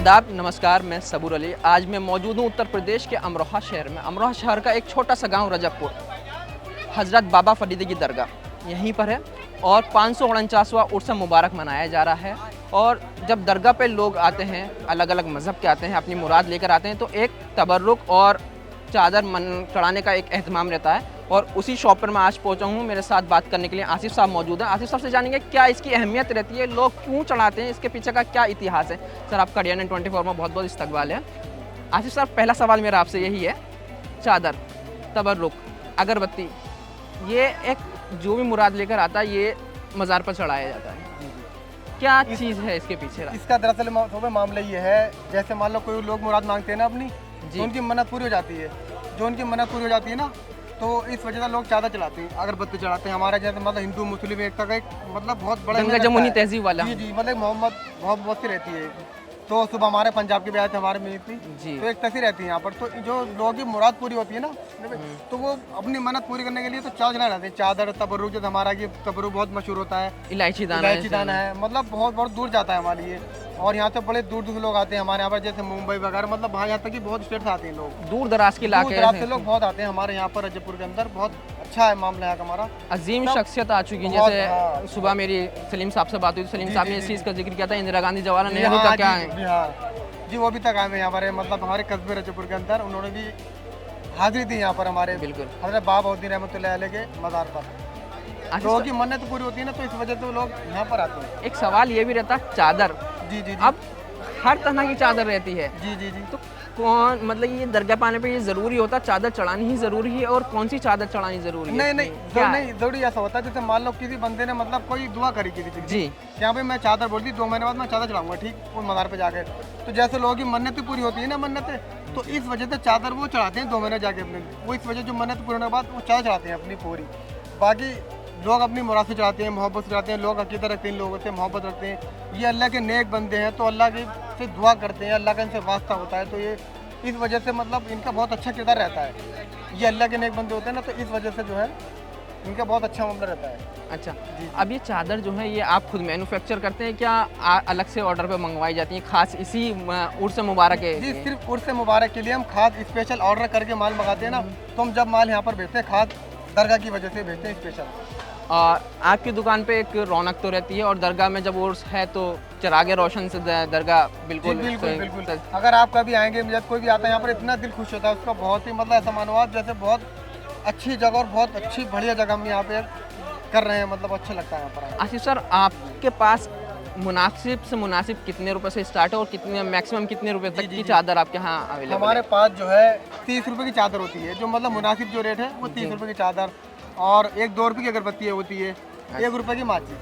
आदाब, नमस्कार। मैं सबूर अली। आज मैं मौजूद हूँ उत्तर प्रदेश के अमरोहा शहर में। अमरोहा शहर का एक छोटा सा गांव रजबपुर, हज़रत बाबा फरीदी की दरगाह यहीं पर है और 549वां उर्स मुबारक मनाया जा रहा है। और जब दरगाह पे लोग आते हैं, अलग अलग मज़हब के आते हैं, अपनी मुराद लेकर आते हैं, तो एक तबर्रुक और चादर चढ़ाने का एक एहतमाम रहता है। और उसी शॉप पर मैं आज पहुंचा हूं। मेरे साथ बात करने के लिए आसिफ साहब मौजूद हैं। आसिफ साहब से जानेंगे क्या इसकी अहमियत रहती है, लोग क्यों चढ़ाते हैं, इसके पीछे का क्या इतिहास है। सर, आपका DNN 24 में बहुत बहुत इस्तकबाल है। आसिफ साहब, पहला सवाल मेरा आपसे यही है, चादर, तबर्रुक, अगरबत्ती, ये एक जो भी मुराद लेकर आता है ये मज़ार पर चढ़ाया जाता है, क्या चीज़ है इसके पीछे? इसका दरअसल मामला ये है, जैसे मान लो कोई लोग मुराद मांगते हैं ना अपनी, तो उनकी मन्नत पूरी हो जाती है। जो उनकी मन्नत पूरी हो जाती है ना, तो इस वजह से लोग चादर चलाते हैं, अगरबत्ती चढ़ाते हैं। हमारा जैसे मतलब हिंदू मुस्लिम एकता का एक मतलब बहुत बड़ा गंगा जमुनी तहजीब वाला। जी, मतलब मोहम्मद बहुत सी रहती है। तो सुबह हमारे पंजाब की भी आए थे, हमारे में थी, तो एक तस्वीर रहती है यहाँ पर। तो जो लोगों की मुराद पूरी होती है ना, तो वो अपनी मन्नत पूरी करने के लिए तो चादर चला जाते हैं। चादर, तबर्रुक, जैसे हमारा की तबर्रुक बहुत मशहूर होता है, इलायची दाना है, मतलब बहुत दूर जाता है हमारे लिए। और यहाँ से बड़े दूर दूर लोग आते हैं हमारे यहाँ पर, जैसे मुंबई वगैरह, मतलब वहाँ यहाँ तक कि बहुत स्टेट से आते हैं लोग, दूर दराज के इलाके से लोग बहुत आते हैं हमारे यहाँ पर। रजबपुर के अंदर बहुत अच्छा है मामला यहाँ का। हमारा अजीम शख्सियत आ चुकी है। जैसे सुबह मेरी सलीम साहब से बात हुई, सलीम साहब ने इस चीज़ का जिक्र किया था, इंदिरा गांधी, जवाहरलाल नेहरू का क्या है जी, वो अभी तक आए हैं यहाँ पर, मतलब हमारे कस्बे रजबपुर के अंदर उन्होंने भी हाजिरी दी यहाँ पर हमारे, बिल्कुल हज़रत बाबा उद्दीन रहमतुल्लाह अलैह के मज़ार पर। लोगों की मन्नत पूरी होती है ना, तो इस वजह से लोग यहाँ पर आते हैं। एक सवाल ये भी रहता है, चादर, जी, अब हर तरह की चादर रहती है, जी, तो कौन, मतलब ये दरगाह पाने पे ये जरूरी होता है, चादर चढ़ानी ही जरूरी है, और कौन सी चादर चढ़ानी जरूरी है? नहीं, जरूरी ऐसा होता है, जैसे मान लो किसी बंदे ने मतलब कोई दुआ करी किसी चीज़ जी, क्या भाई मैं चादर बोल दी, 2 महीने बाद मैं चादर चढ़ाऊंगा, ठीक, वो मज़ार पे जाके। तो जैसे लोगों की मन्नतें पूरी होती है ना, मन्नतें, तो इस वजह से चादर वो चढ़ाते हैं 2 महीने जाके अपने, वो इस वजह जो मन्नत पूरी होने के बाद वो चादर चढ़ाते हैं अपनी पूरी। बाकी लोग अपनी मुराद से चढ़ाते हैं, मोहब्बत से चढ़ाते हैं, लोग अकीदत रखते हैं, लोगों से मोहब्बत रखते हैं। ये अल्लाह के नेक बंदे हैं, तो अल्लाह की से दुआ करते हैं, अल्लाह का इनसे वास्ता होता है, तो ये इस वजह से मतलब इनका बहुत अच्छा किरदार रहता है। ये अल्लाह के नेक बंदे होते हैं ना, तो इस वजह से जो है इनका बहुत अच्छा मामला रहता है। अच्छा जी। अब ये चादर जो है ये आप खुद मैन्युफैक्चर करते हैं क्या अलग से ऑर्डर पे मंगवाई जाती है, खास इसी उर्स मुबारक के? जी, सिर्फ उर्स मुबारक के लिए हम खास स्पेशल ऑर्डर करके माल मंगाते हैं ना, तो हम जब माल यहाँ पर भेजते हैं खास दरगाह की वजह से भेजते हैं स्पेशल। और आपकी दुकान पे एक रौनक तो रहती है, और दरगाह में जब उर्स है तो चिरागे रोशन से दरगाह बिल्कुल। अगर आप कभी आएंगे, जब कोई भी आता है यहाँ पर, इतना दिल खुश होता है उसका, बहुत ही मतलब ऐसा मानो आप जैसे बहुत अच्छी जगह और बहुत अच्छी बढ़िया जगह हम यहाँ पे कर रहे हैं, मतलब अच्छा लगता है यहाँ पर। आसिफ सर, आपके पास मुनासिब से मुनासिब कितने रुपए से स्टार्ट है और कितने मैक्सिमम कितने रुपए तक की चादर आपके यहाँ अवेलेबल है? हमारे पास जो है 30 रुपये की चादर होती है, जो मतलब मुनासिब जो रेट है वो 30 रुपये की चादर, और 1-2 रुपये की अगरबत्ती होती है, 1 रुपये की माचिस,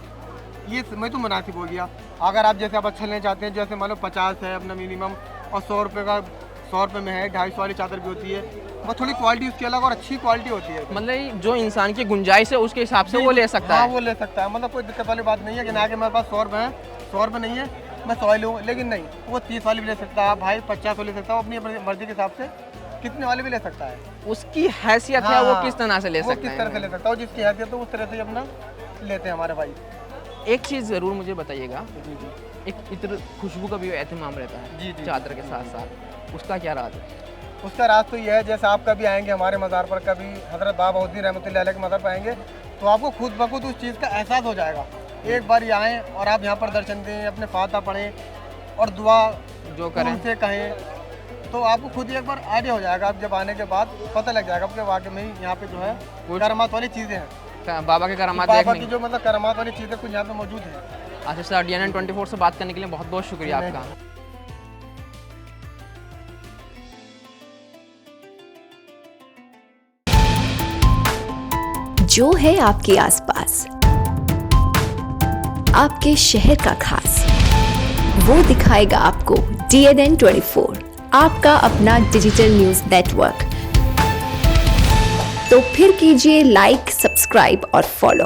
ये मैं तो मुनासिब हो गया। अगर आप जैसे आप अच्छा लेना चाहते हैं, जैसे मान लो 50 है अपना मिनिमम, और 100 रुपये का 100 रुपये में है, 250 वाली चादर भी होती है, वो थोड़ी क्वालिटी उसकी अलग और अच्छी क्वालिटी होती है। मतलब जो इंसान की गुंजाइश है उसके हिसाब से वो ले सकता है। हाँ, वो ले सकता है, मतलब कोई दिक्कत वाली बात नहीं है कि ना कि मेरे पास 100 रुपये है, 100 रुपये नहीं है मैं 100 लूँ, लेकिन नहीं, वो 30 वाली भी ले सकता है भाई, 50 वाली ले सकता है, वो अपनी मर्जी के हिसाब से कितने वाले भी ले सकता है। उसकी हैसियत है, वो किस तरह से ले सकता है, किस तरह से ले सकता है, जिसकी हैसियत है उस तरह से अपना लेते हैं हमारे भाई। एक चीज़ ज़रूर मुझे बताइएगा, एक इत्र खुशबू का भी एहतमाम रहता है जी, चादर के साथ साथ, उसका क्या राज है? उसका राज तो यह है, जैसे आप कभी आएंगे हमारे मज़ार पर, कभी हज़रत बाबा उद्दीन रहमतुल्लाह अलैह के मज़ार पर आएंगे, तो आपको खुद ब खुद उस चीज़ का एहसास हो जाएगा। एक बार ये आएँ और आप यहाँ पर दर्शन दें, अपने फातिहा पढ़ें और दुआ जो करें से कहें, तो आपको खुद एक बार आइडिया हो जाएगा। आप जब आने के बाद पता लग जाएगा आपके वाकई में ही यहाँ पे जो है करामात वाली चीज़ें हैं, बाबा के करामात, बाबा की जो मतलब करामात वाली चीज़ें कुछ यहाँ पे मौजूद है। आसिफ सर, DNN 24 से बात करने के लिए बहुत बहुत शुक्रिया आपका। जो है आपके आसपास, आपके शहर का खास, वो दिखाएगा आपको DNN 24, आपका अपना डिजिटल न्यूज नेटवर्क। तो फिर कीजिए लाइक, सब्सक्राइब और फॉलो।